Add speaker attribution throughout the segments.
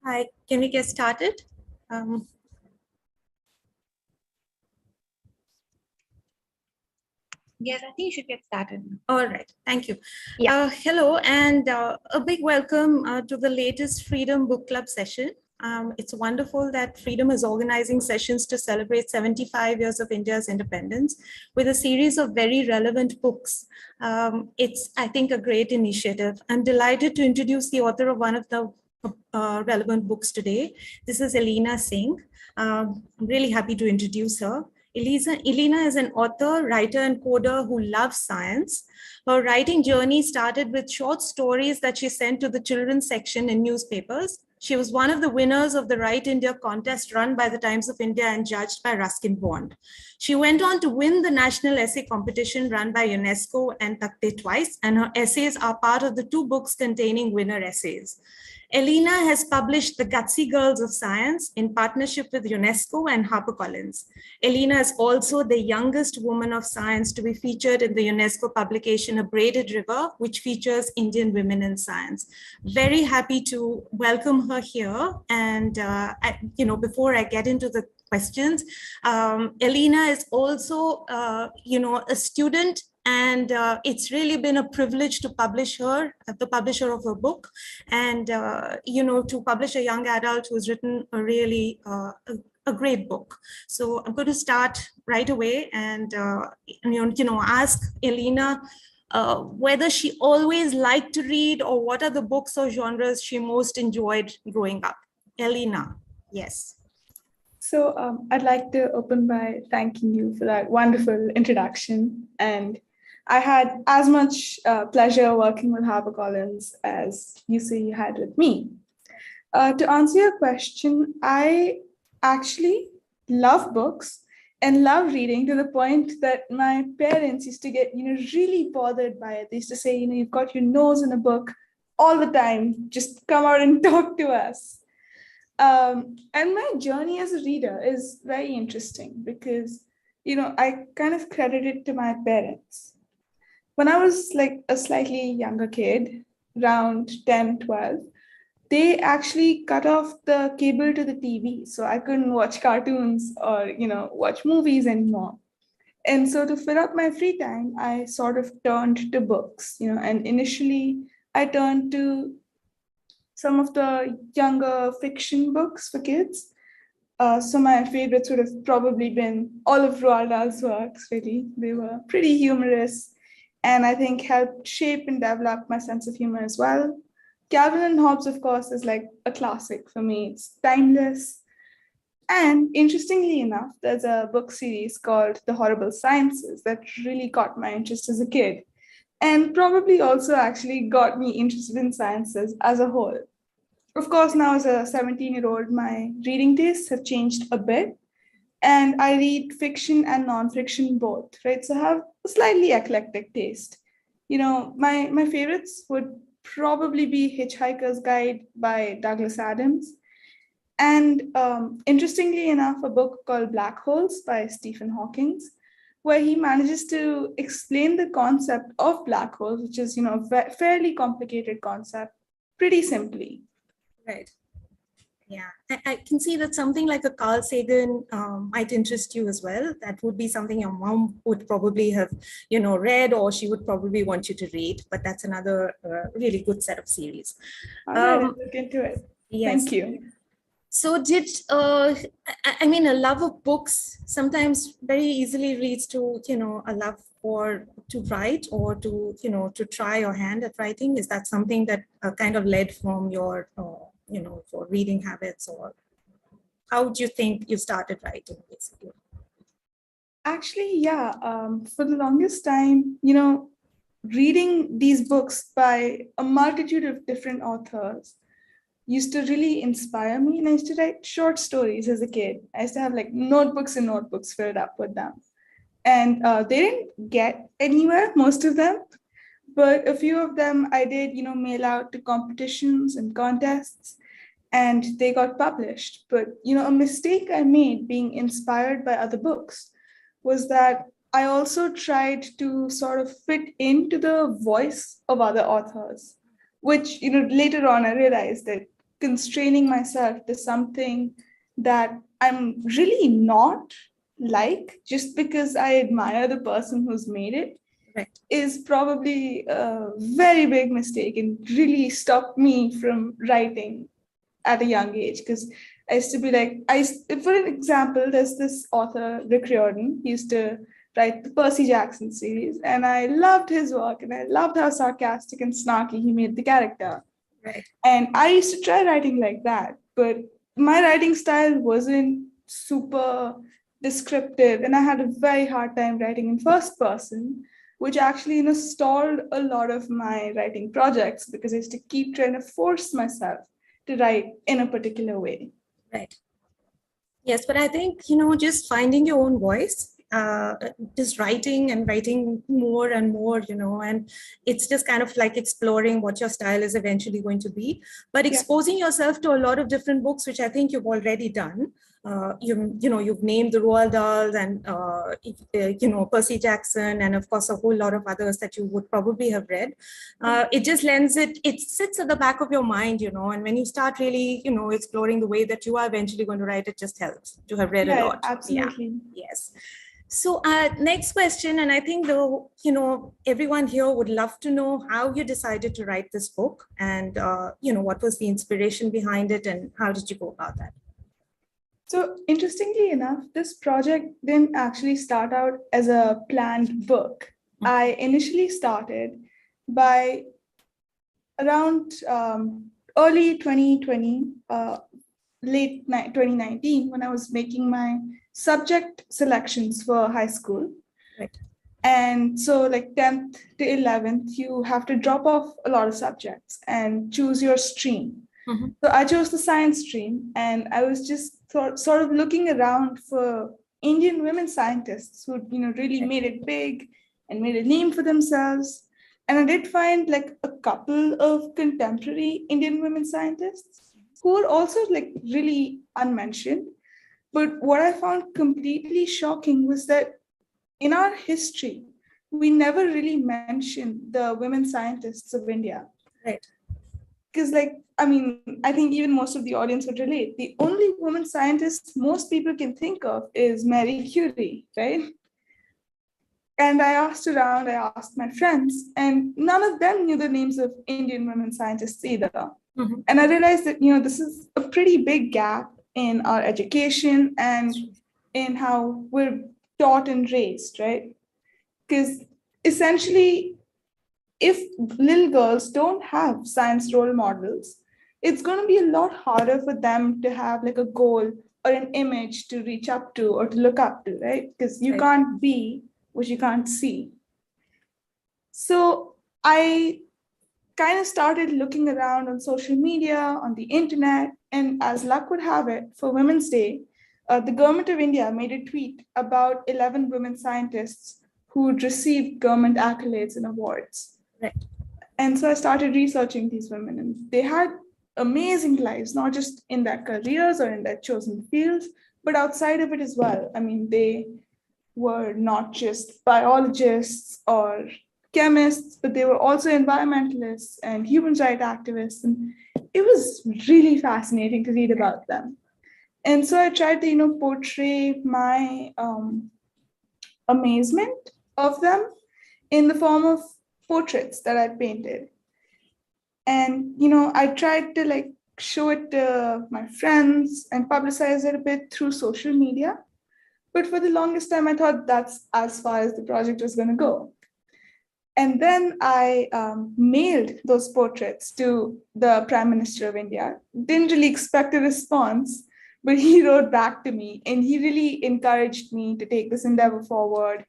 Speaker 1: Hi, can we get started? Yes, I think you should get started. All right, thank you.
Speaker 2: Yeah.
Speaker 1: Hello, and a big welcome to the latest fREADom Book Club session. It's wonderful that fREADom is organizing sessions to celebrate 75 years of India's independence with a series of very relevant books. It's, I think, a great initiative. I'm delighted to introduce the author of one of the relevant books today. This is Elena Singh. I'm really happy to introduce her. Elena is an author, writer, and coder who loves science. Her writing journey started with short stories that she sent to the children's section in newspapers. She was one of the winners of the Write India contest run by the Times of India and judged by Ruskin Bond. She went on to win the national essay competition run by UNESCO and Takte twice, and her essays are part of the two books containing winner essays. Elena has published The Gutsy Girls of Science in partnership with UNESCO and HarperCollins. Elena is also the youngest woman of science to be featured in the UNESCO publication A Braided River, which features Indian women in science. Very happy to welcome her here. And before I get into the questions, Elena is also a student, and it's really been a privilege to publish her, the publisher of her book, and to publish a young adult who's written a really a great book. So I'm going to start right away and ask Elena whether she always liked to read, or what are the books or genres she most enjoyed growing up. Elena, yes.
Speaker 3: So I'd like to open by thanking you for that wonderful introduction. And I had as much pleasure working with HarperCollins as you say you had with me. To answer your question, I actually love books and love reading to the point that my parents used to get, really bothered by it. They used to say, you've got your nose in a book all the time. Just come out and talk to us. And my journey as a reader is very interesting because, I kind of credit it to my parents. When I was like a slightly younger kid, around 10, 12, they actually cut off the cable to the TV. So I couldn't watch cartoons or, watch movies anymore. And so to fill up my free time, I sort of turned to books, and initially I turned to some of the younger fiction books for kids. So my favorites would have probably been all of Roald Dahl's works, really. They were pretty humorous and I think helped shape and develop my sense of humor as well. Calvin and Hobbes, of course, is like a classic for me. It's timeless. And interestingly enough, there's a book series called The Horrible Sciences that really caught my interest as a kid, and probably also actually got me interested in sciences as a whole. Of course, now as a 17-year-old, my reading tastes have changed a bit, and I read fiction and nonfiction both, right? So I have a slightly eclectic taste. My favorites would probably be Hitchhiker's Guide by Douglas Adams, and interestingly enough, a book called Black Holes by Stephen Hawking, where he manages to explain the concept of black holes, which is, a fairly complicated concept, pretty simply.
Speaker 1: Right. Yeah, I can see that something like a Carl Sagan might interest you as well. That would be something your mom would probably have, read, or she would probably want you to read. But that's another really good set of series.
Speaker 3: All right, I'll look into it. Yes. Thank you.
Speaker 1: So did, a love of books sometimes very easily leads to, a love to write, or to, to try your hand at writing. Is that something that kind of led from your, for reading habits, or how do you think you started writing, basically?
Speaker 3: Actually, yeah. For the longest time, reading these books by a multitude of different authors used to really inspire me. And I used to write short stories as a kid. I used to have like notebooks and notebooks filled up with them. And they didn't get anywhere, most of them. But a few of them I did, mail out to competitions and contests, and they got published. But, a mistake I made being inspired by other books was that I also tried to sort of fit into the voice of other authors, which, later on I realized that constraining myself to something that I'm really not like just because I admire the person who's made it
Speaker 1: Right.
Speaker 3: is probably a very big mistake and really stopped me from writing at a young age. Because I used to be like, for an example, there's this author, Rick Riordan. He used to write the Percy Jackson series, and I loved his work, and I loved how sarcastic and snarky he made the character.
Speaker 1: Right.
Speaker 3: And I used to try writing like that, but my writing style wasn't super descriptive, and I had a very hard time writing in first person, which actually stalled a lot of my writing projects because I used to keep trying to force myself to write in a particular way.
Speaker 1: Right. Yes, but I think, just finding your own voice, just writing and writing more and more, and it's just kind of like exploring what your style is eventually going to be, but exposing yourself to a lot of different books, which I think you've already done. You've named the Roald Dahls and, Percy Jackson, and of course, a whole lot of others that you would probably have read. It just it sits at the back of your mind, and when you start really, exploring the way that you are eventually going to write, it just helps to have read a lot.
Speaker 3: Absolutely.
Speaker 1: Yeah. Yes. So next question, and I think everyone here would love to know how you decided to write this book, and what was the inspiration behind it, and how did you go about that?
Speaker 3: So interestingly enough, this project didn't actually start out as a planned book. I initially started by around early 2020, late 2019, when I was making my subject selections for high school.
Speaker 1: Right.
Speaker 3: And so like 10th to 11th, you have to drop off a lot of subjects and choose your stream.
Speaker 1: Mm-hmm.
Speaker 3: So I chose the science stream, and I was just sort of looking around for Indian women scientists who really made it big and made a name for themselves. And I did find like a couple of contemporary Indian women scientists who were also like really unmentioned. But what I found completely shocking was that in our history, we never really mentioned the women scientists of India.
Speaker 1: Right.
Speaker 3: Because I think even most of the audience would relate. The only woman scientist most people can think of is Marie Curie, right? And I asked around, I asked my friends, and none of them knew the names of Indian women scientists either.
Speaker 1: Mm-hmm.
Speaker 3: And I realized that, this is a pretty big gap in our education and in how we're taught and raised, right? Because essentially, if little girls don't have science role models, it's going to be a lot harder for them to have like a goal or an image to reach up to or to look up to, right? Because you can't be what you can't see. So I kind of started looking around on social media, on the internet, and as luck would have it, for Women's Day, the government of India made a tweet about 11 women scientists who had received government accolades and awards.
Speaker 1: Right.
Speaker 3: And so I started researching these women, and they had amazing lives, not just in their careers or in their chosen fields, but outside of it as well. I mean, they were not just biologists or chemists, but they were also environmentalists and human rights activists. And it was really fascinating to read about them. And so I tried to, portray my amazement of them in the form of portraits that I painted. And, I tried to show it to my friends and publicize it a bit through social media. But for the longest time, I thought that's as far as the project was going to go. And then I mailed those portraits to the Prime Minister of India. Didn't really expect a response, but he wrote back to me, and he really encouraged me to take this endeavor forward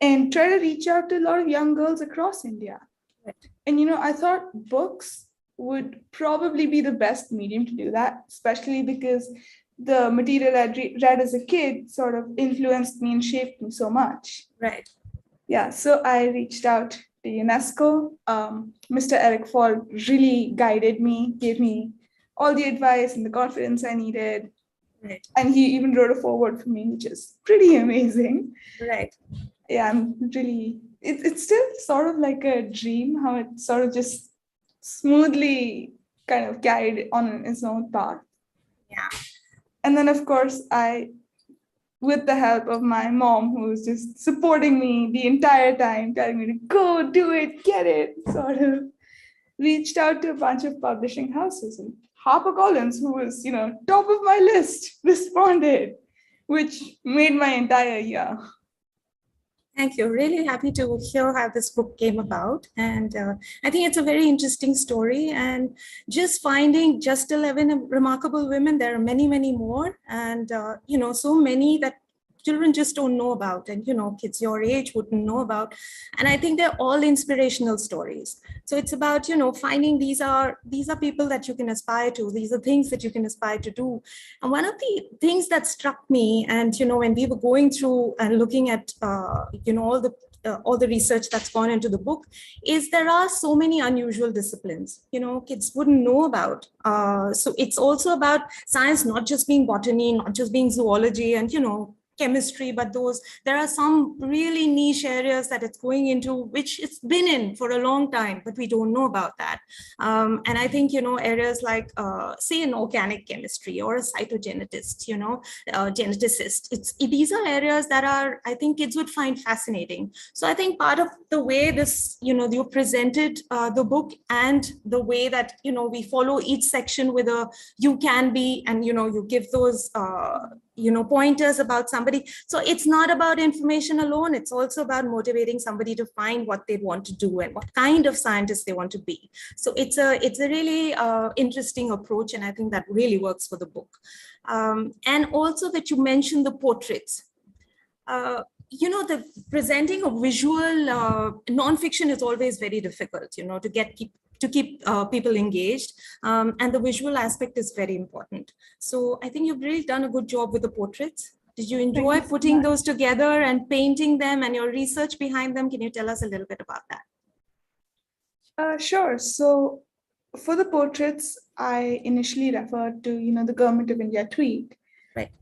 Speaker 3: and try to reach out to a lot of young girls across India.
Speaker 1: Right.
Speaker 3: And, I thought books would probably be the best medium to do that, especially because the material I read as a kid sort of influenced me and shaped me so much.
Speaker 1: Right.
Speaker 3: Yeah, so I reached out to UNESCO. Mr. Eric Fall really guided me, gave me all the advice and the confidence I needed.
Speaker 1: Right.
Speaker 3: And he even wrote a foreword for me, which is pretty amazing.
Speaker 1: Right.
Speaker 3: Yeah, I'm really, it's still sort of like a dream, how it sort of just smoothly kind of carried on its own path.
Speaker 1: Yeah.
Speaker 3: And then, of course, with the help of my mom, who was just supporting me the entire time, telling me to go do it, get it, sort of reached out to a bunch of publishing houses. And HarperCollins, who was, top of my list, responded, which made my entire year.
Speaker 1: Thank you. Really happy to hear how this book came about. And I think it's a very interesting story. And just finding just 11 remarkable women, there are many, many more. And, so many that children just don't know about, and kids your age wouldn't know about. And I think they're all inspirational stories. So it's about finding these are people that you can aspire to. These are things that you can aspire to do. And one of the things that struck me, and when we were going through and looking at all the research that's gone into the book, is there are so many unusual disciplines kids wouldn't know about. So it's also about science not just being botany, not just being zoology and chemistry, but there are some really niche areas that it's going into, which it's been in for a long time, but we don't know about that. And I think, areas like, say, an organic chemistry or a cytogenetist, geneticist, these are areas that I think kids would find fascinating. So I think part of the way this, you presented the book and the way that, we follow each section with a you can be, and, you give those, pointers about somebody. So it's not about information alone. It's also about motivating somebody to find what they want to do and what kind of scientist they want to be. So it's a really interesting approach. And I think that really works for the book. And also that you mentioned the portraits. The presenting a visual nonfiction is always very difficult, to keep people engaged. And the visual aspect is very important. So I think you've really done a good job with the portraits. Did you enjoy putting those together and painting them and your research behind them? Can you tell us a little bit about that?
Speaker 3: Sure. So for the portraits, I initially referred to, the Government of India tweet.
Speaker 1: Right.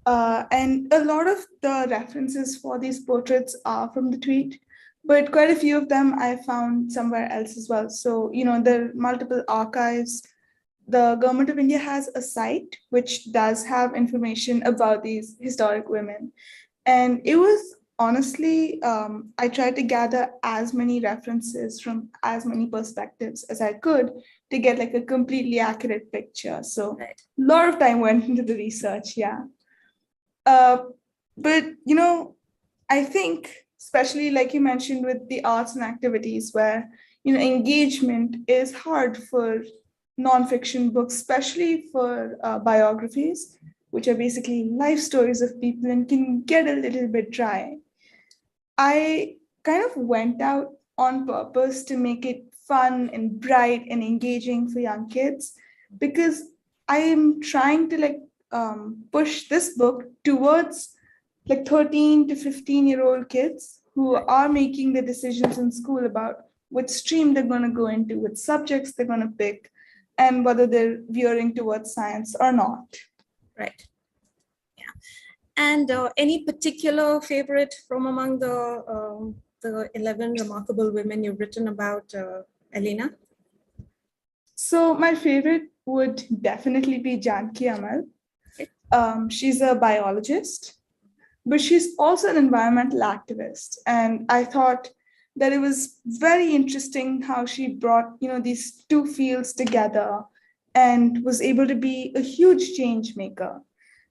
Speaker 3: And a lot of the references for these portraits are from the tweet, but quite a few of them I found somewhere else as well. So, there are multiple archives. The Government of India has a site which does have information about these historic women. And it was honestly, I tried to gather as many references from as many perspectives as I could to get like a completely accurate picture. So a lot of time went into the research, yeah. But, I think, especially like you mentioned with the arts and activities where, engagement is hard for nonfiction books, especially for biographies, which are basically life stories of people and can get a little bit dry. I kind of went out on purpose to make it fun and bright and engaging for young kids, because I am trying to push this book towards 13 to 15-year-old kids who are making the decisions in school about what stream they're going to go into, what subjects they're going to pick, and whether they're veering towards science or not.
Speaker 1: Right. Yeah. And any particular favorite from among the 11 remarkable women you've written about, Elena?
Speaker 3: So my favorite would definitely be Janki Amal. She's a biologist, but she's also an environmental activist. And I thought that it was very interesting how she brought, these two fields together and was able to be a huge change maker.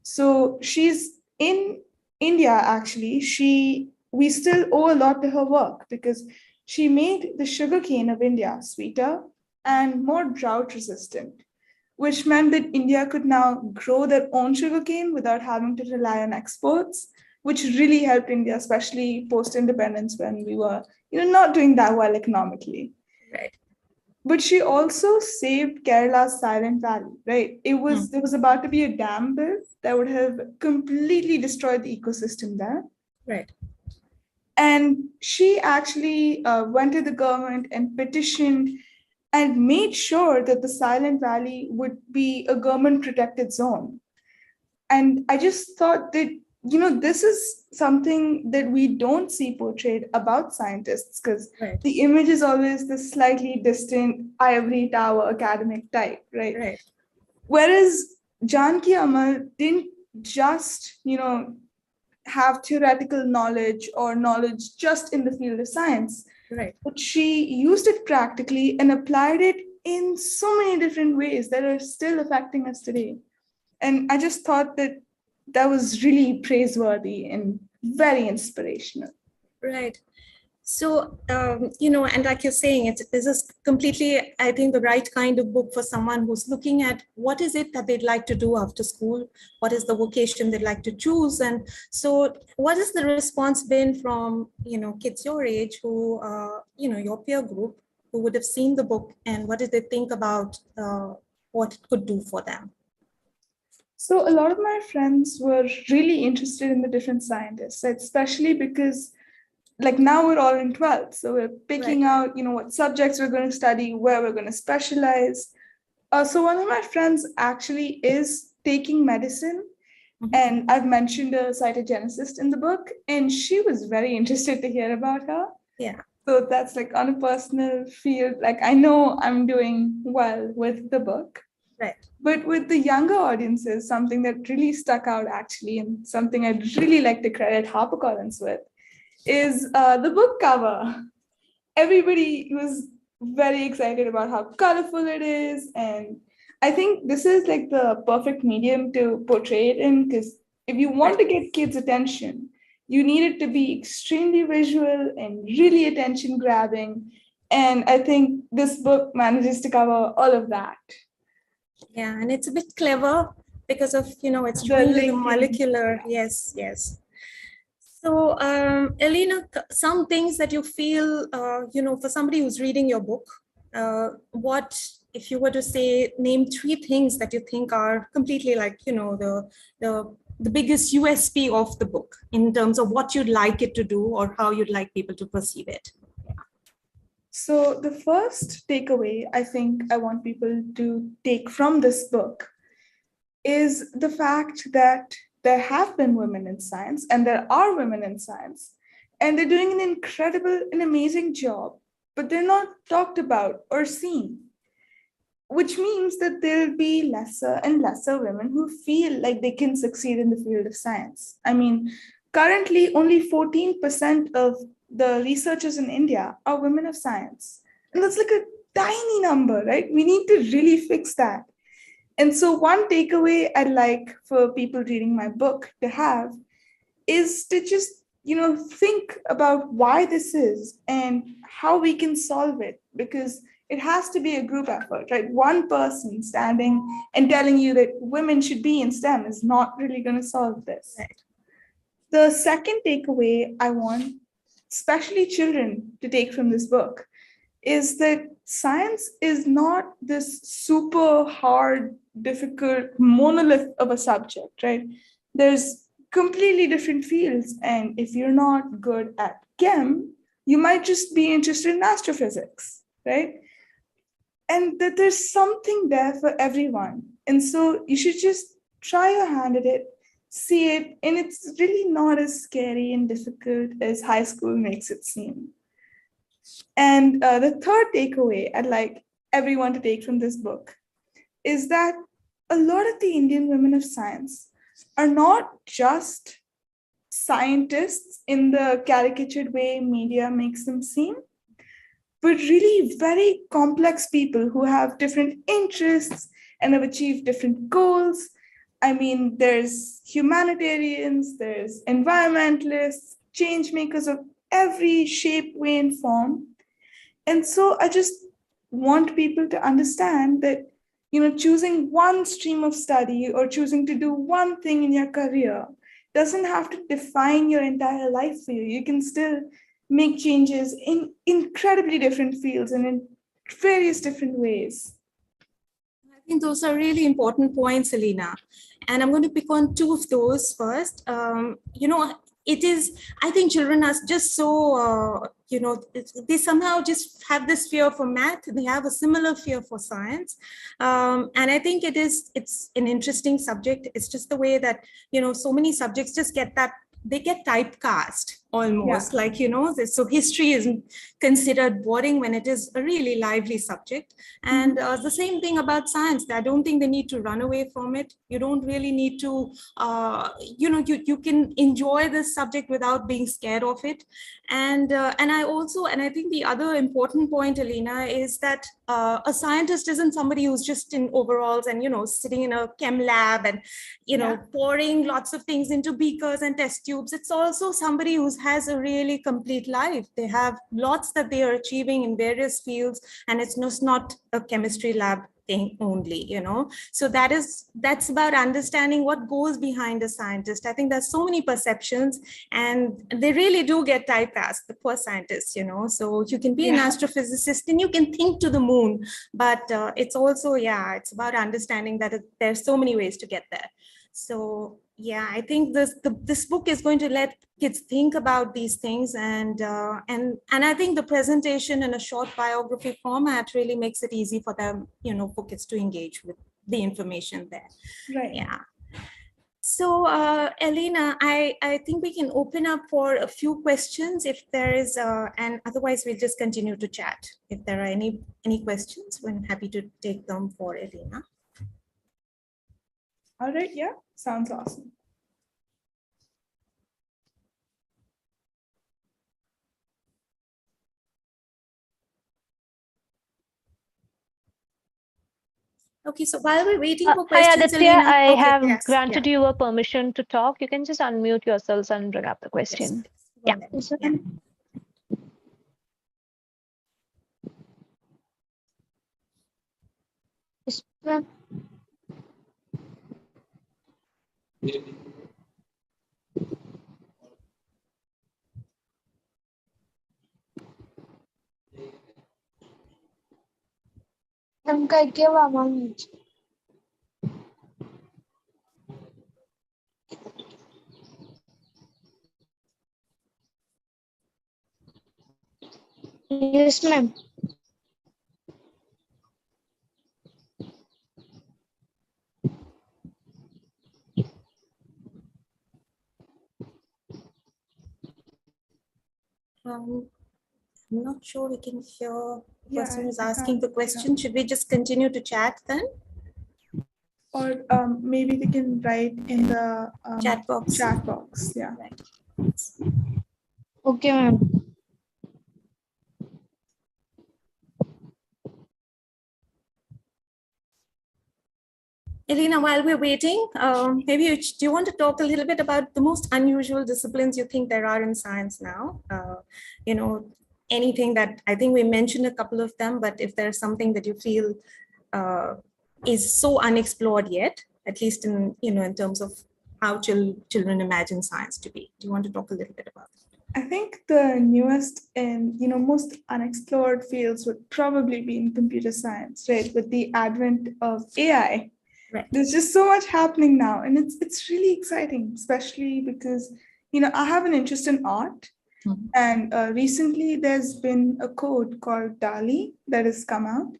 Speaker 3: So she's in India, actually. We still owe a lot to her work because she made the sugarcane of India sweeter and more drought resistant, which meant that India could now grow their own sugarcane without having to rely on exports, which really helped India, especially post-independence when we were, not doing that well economically.
Speaker 1: Right.
Speaker 3: But she also saved Kerala's Silent Valley, right? There was about to be a dam built that would have completely destroyed the ecosystem there.
Speaker 1: Right.
Speaker 3: And she actually went to the government and petitioned and made sure that the Silent Valley would be a government protected zone. And I just thought that this is something that we don't see portrayed about scientists, because
Speaker 1: Right.
Speaker 3: the image is always the slightly distant ivory tower academic type, right?
Speaker 1: Right.
Speaker 3: Whereas Janki Amal didn't just, have theoretical knowledge or knowledge just in the field of science,
Speaker 1: Right.
Speaker 3: but she used it practically and applied it in so many different ways that are still affecting us today. And I just thought that that was really praiseworthy and very inspirational.
Speaker 1: Right. So, and like you're saying, this is completely, I think, the right kind of book for someone who's looking at what is it that they'd like to do after school, what is the vocation they'd like to choose. And so what has the response been from, kids your age who, your peer group who would have seen the book, and what did they think about what it could do for them?
Speaker 3: So a lot of my friends were really interested in the different scientists, especially because like now we're all in 12th. So we're picking out, what subjects we're going to study, where we're going to specialize. So one of my friends actually is taking medicine. And I've mentioned a cytogenicist in the book, and she was very interested to hear about her.
Speaker 1: Yeah.
Speaker 3: So that's like on a personal field, like I know I'm doing well with the book.
Speaker 1: Right.
Speaker 3: But with the younger audiences, something that really stuck out actually, and something I'd really like to credit HarperCollins with, is the book cover. Everybody was very excited about how colorful it is. And I think this is like the perfect medium to portray it in, because if you want to get kids' attention, you need it to be extremely visual and really attention grabbing. And I think this book manages to cover all of that.
Speaker 1: Yeah, and it's a bit clever because of, it's doing the molecular. Yes, yes. So, Elena, some things that you feel, for somebody who's reading your book, what, if you were to say, name 3 things that you think are completely like, the biggest USP of the book in terms of what you'd like it to do or how you'd like people to perceive it?
Speaker 3: So the first takeaway I think I want people to take from this book is the fact that there have been women in science, and there are women in science, and they're doing an incredible and amazing job, but they're not talked about or seen, which means that there'll be lesser and lesser women who feel like they can succeed in the field of science. I mean, currently only 14% of the researchers in India are women of science. And that's like a tiny number, right? We need to really fix that. And so one takeaway I'd like for people reading my book to have is to just, think about why this is and how we can solve it, because it has to be a group effort, right? One person standing and telling you that women should be in STEM is not really going to solve this.
Speaker 1: Right.
Speaker 3: The second takeaway I want, especially children, to take from this book is that science is not this super hard, difficult monolith of a subject, right? There's completely different fields. And if you're not good at chem, you might just be interested in astrophysics, right? And that there's something there for everyone. And so you should just try your hand at it, see it, and it's really not as scary and difficult as high school makes it seem. And the third takeaway I'd like everyone to take from this book is that a lot of the Indian women of science are not just scientists in the caricatured way media makes them seem, but really very complex people who have different interests and have achieved different goals. I mean, there's humanitarians, there's environmentalists, change makers of every shape, way, and form. And so I just want people to understand that, choosing one stream of study or choosing to do one thing in your career doesn't have to define your entire life for you. You can still make changes in incredibly different fields and in various different ways.
Speaker 1: I think those are really important points, Alina. And I'm going to pick on 2 of those first. it is, I think children are just so, they somehow just have this fear for math. They have a similar fear for science. And I think it's an interesting subject. It's just the way that, so many subjects just they get typecast almost, like, so history is considered boring when it is a really lively subject. And the same thing about science. I don't think they need to run away from it. You don't really need to, you can enjoy this subject without being scared of it. And I think the other important point, Alina, is that a scientist isn't somebody who's just in overalls and, sitting in a chem lab and, pouring lots of things into beakers and test tubes. It's also somebody who has a really complete life. They have lots that they are achieving in various fields, and it's just not a chemistry lab thing only, So that's about understanding what goes behind a scientist. I think there's so many perceptions, and they really do get typecast, the poor scientists, So you can be an astrophysicist and you can think to the moon, but it's also, it's about understanding that there's so many ways to get there. So I think this book is going to let kids think about these things, and I think the presentation in a short biography format really makes it easy for them, for kids to engage with the information there.
Speaker 3: Right.
Speaker 1: Yeah. So, Elena, I think we can open up for a few questions if there is, and otherwise we'll just continue to chat. If there are any questions, I'm happy to take them for Elena.
Speaker 3: All right, yeah, sounds awesome.
Speaker 1: Okay, so while we're waiting for questions,
Speaker 2: hi Aditya,
Speaker 1: Elena,
Speaker 2: I have
Speaker 1: yes,
Speaker 2: granted you a permission to talk. You can just unmute yourselves and bring up the question.
Speaker 1: Yes,
Speaker 2: Yeah.
Speaker 4: Yes, ma'am.
Speaker 1: I'm not sure we can hear the person who's
Speaker 3: I
Speaker 1: asking the
Speaker 3: can't,
Speaker 1: question. Should we just continue to chat then?
Speaker 3: Or maybe they can write in the
Speaker 1: Chat box.
Speaker 3: Chat box, yeah.
Speaker 1: Right.
Speaker 4: Okay, ma'am.
Speaker 1: Elena, while we're waiting, maybe do you want to talk a little bit about the most unusual disciplines you think there are in science now? Anything that, I think we mentioned a couple of them, but if there's something that you feel is so unexplored yet, at least in, in terms of how children imagine science to be. Do you want to talk a little bit about it?
Speaker 3: I think the newest and most unexplored fields would probably be in computer science, right? With the advent of AI.
Speaker 1: Right.
Speaker 3: There's just so much happening now, and it's really exciting, especially because I have an interest in art, and recently there's been a code called DALL-E that has come out,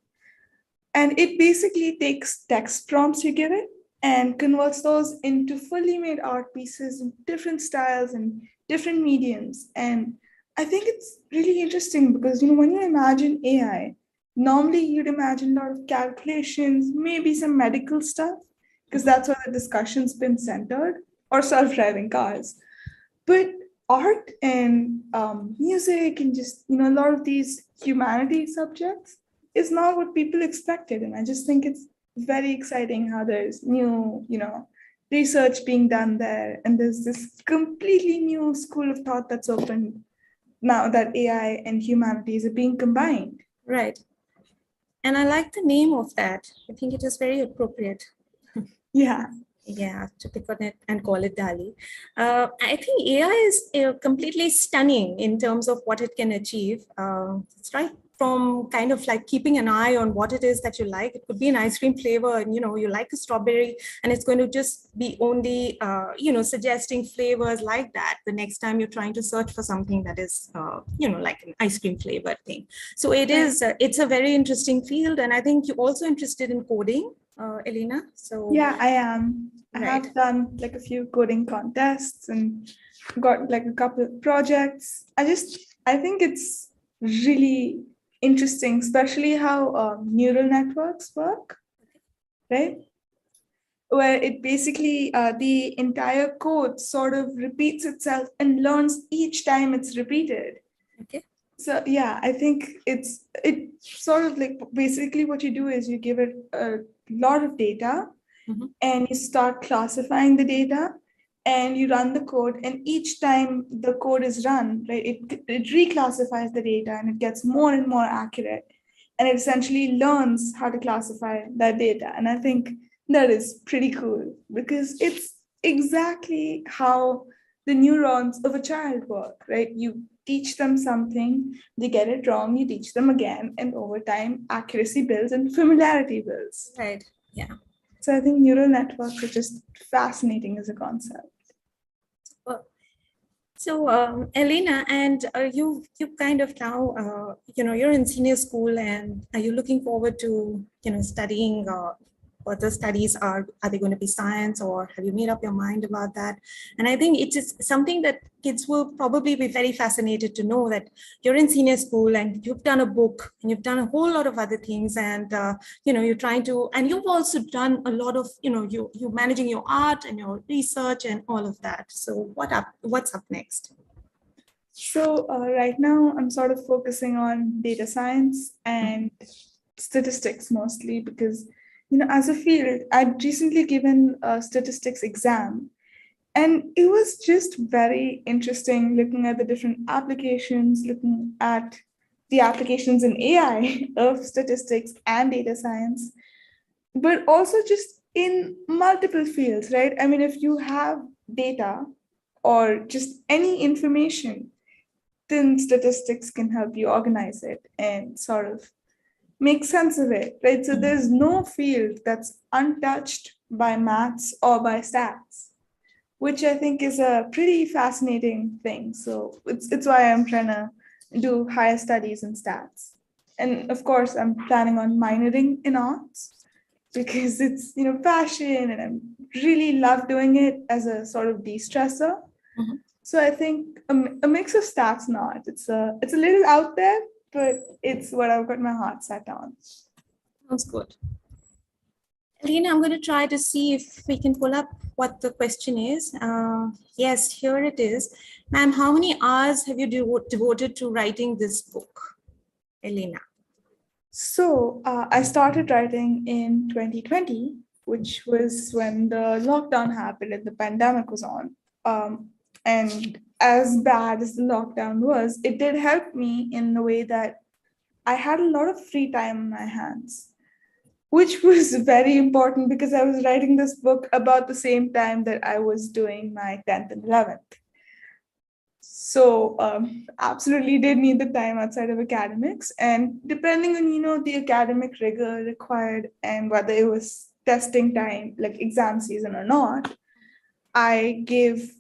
Speaker 3: and it basically takes text prompts you give it and converts those into fully made art pieces in different styles and different mediums. And I think it's really interesting because when you imagine AI, normally you'd imagine a lot of calculations, maybe some medical stuff, because that's where the discussion's been centered, or self-driving cars. But art and music and just a lot of these humanity subjects is not what people expected. And I just think it's very exciting how there's new research being done there, and there's this completely new school of thought that's opened now that AI and humanities are being combined.
Speaker 1: Right. And I like the name of that. I think it is very appropriate.
Speaker 3: Yeah.
Speaker 1: Yeah, to pick on it and call it DALL-E. I think AI is completely stunning in terms of what it can achieve. It's right. from kind of like keeping an eye on what it is that you like. It could be an ice cream flavor and, you like a strawberry, and it's going to just be only, suggesting flavors like that the next time you're trying to search for something that is, like an ice cream flavored thing. So it is, it's a very interesting field. And I think you're also interested in coding, Elena. So
Speaker 3: yeah, I am. I
Speaker 1: Right.
Speaker 3: have done like a few coding contests and got like a couple of projects. I think it's really interesting, especially how neural networks work, right? Where it basically, the entire code sort of repeats itself and learns each time it's repeated.
Speaker 1: Okay.
Speaker 3: So yeah, I think it's sort of like basically what you do is you give it a lot of data
Speaker 1: Mhm.
Speaker 3: and you start classifying the data and you run the code, and each time the code is run, right, it reclassifies the data and it gets more and more accurate, and it essentially learns how to classify that data. And I think that is pretty cool because it's exactly how the neurons of a child work, right? You teach them something, they get it wrong, you teach them again, and over time accuracy builds and familiarity builds.
Speaker 1: Right. Yeah.
Speaker 3: So I think neural networks are just fascinating as a concept.
Speaker 1: So, Elena, and you kind of now, you're in senior school, and are you looking forward to, studying? What the studies are they going to be science, or have you made up your mind about that? And I think it is something that kids will probably be very fascinated to know, that you're in senior school and you've done a book and you've done a whole lot of other things, and you're trying to, and you've also done a lot of, you're managing your art and your research and all of that. So what's up next?
Speaker 3: So right now I'm sort of focusing on data science and statistics mostly because, as a field, I'd recently given a statistics exam, and it was just very interesting looking at the different applications, looking at the applications in AI of statistics and data science, but also just in multiple fields, right? I mean, if you have data or just any information, then statistics can help you organize it and sort of make sense of it, right? So there's no field that's untouched by maths or by stats, which I think is a pretty fascinating thing. So it's why I'm trying to do higher studies in stats. And of course, I'm planning on minoring in arts because it's, passion, and I really love doing it as a sort of de-stressor.
Speaker 1: Mhm.
Speaker 3: So I think a mix of stats and art. It's a little out there, but it's what I've got my heart set on.
Speaker 1: Sounds good. Elena, I'm going to try to see if we can pull up what the question is. Yes, here it is. Ma'am, how many hours have you devoted to writing this book, Elena?
Speaker 3: So I started writing in 2020, which was when the lockdown happened and the pandemic was on. And as bad as the lockdown was, it did help me in the way that I had a lot of free time on my hands, which was very important because I was writing this book about the same time that I was doing my 10th and 11th. So absolutely did need the time outside of academics. And depending on, the academic rigor required and whether it was testing time, like exam season or not, I gave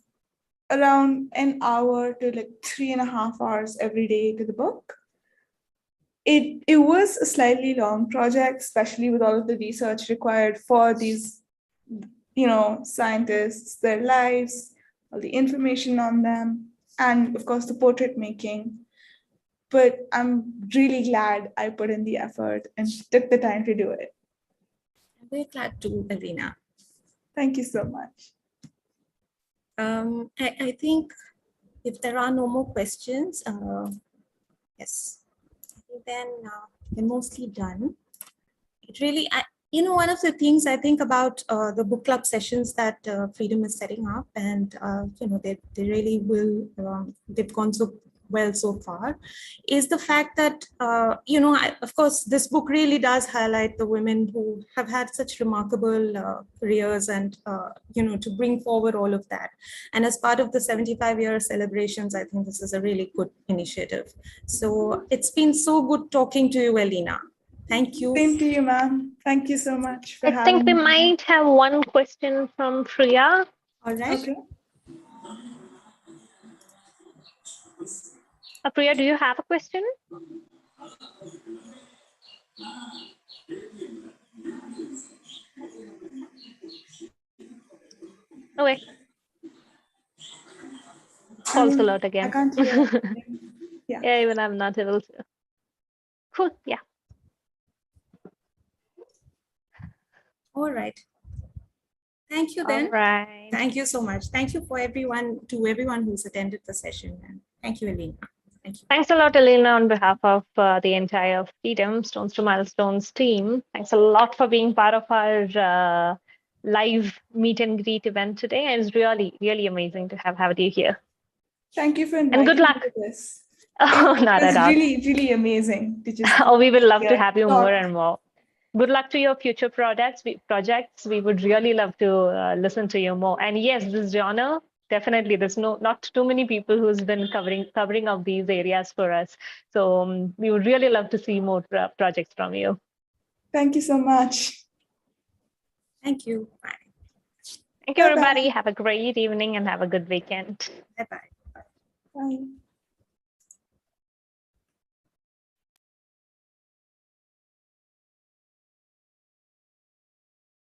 Speaker 3: around an hour to like 3.5 hours every day to the book. It was a slightly long project, especially with all of the research required for these, scientists, their lives, all the information on them, and of course the portrait making. But I'm really glad I put in the effort and took the time to do it.
Speaker 1: I'm very glad to, Elena.
Speaker 3: Thank you so much.
Speaker 1: I think if there are no more questions, yes, then we're mostly done. It really, one of the things I think about the book club sessions that fREADom is setting up, and they really will, they've gone so well so far, is the fact that, of course, this book really does highlight the women who have had such remarkable careers and, to bring forward all of that. And as part of the 75-year celebrations, I think this is a really good initiative. So it's been so good talking to you, Elena. Thank you.
Speaker 3: Same to you, ma'am. Thank you so much for
Speaker 2: I
Speaker 3: having
Speaker 2: think we
Speaker 3: me.
Speaker 2: might have one question from Priya.
Speaker 1: All right.
Speaker 3: Okay.
Speaker 2: Priya, do you have a question? Okay. False alert
Speaker 3: I
Speaker 2: again.
Speaker 3: can't hear anything. Yeah.
Speaker 2: Yeah, even I'm not able to. Cool. Yeah.
Speaker 1: All right. Thank you then.
Speaker 2: All right.
Speaker 1: Thank you so much. Thank you for everyone who's attended the session. And thank you, Elena. Thank you.
Speaker 2: Thanks a lot, Elena, on behalf of the entire fREADom Stones to Milestones team. Thanks a lot for being part of our live meet and greet event today. And it's really, really amazing to have you here.
Speaker 3: Thank you for
Speaker 2: And
Speaker 3: inviting
Speaker 2: good luck.
Speaker 3: me to this.
Speaker 2: Oh, not at
Speaker 3: It's
Speaker 2: all.
Speaker 3: really, really amazing to just.
Speaker 2: Oh, we will love to
Speaker 3: hear
Speaker 2: have you
Speaker 3: talk.
Speaker 2: more and more. Good luck to your future projects. We would really love to listen to you more. And yes, this genre, definitely, there's not too many people who's been covering up these areas for us. So we would really love to see more projects from you.
Speaker 3: Thank you so much.
Speaker 1: Thank you. Bye.
Speaker 2: Thank you,
Speaker 3: Bye-bye.
Speaker 2: everybody. Have a great evening and have a good weekend.
Speaker 1: Bye-bye.
Speaker 3: Bye.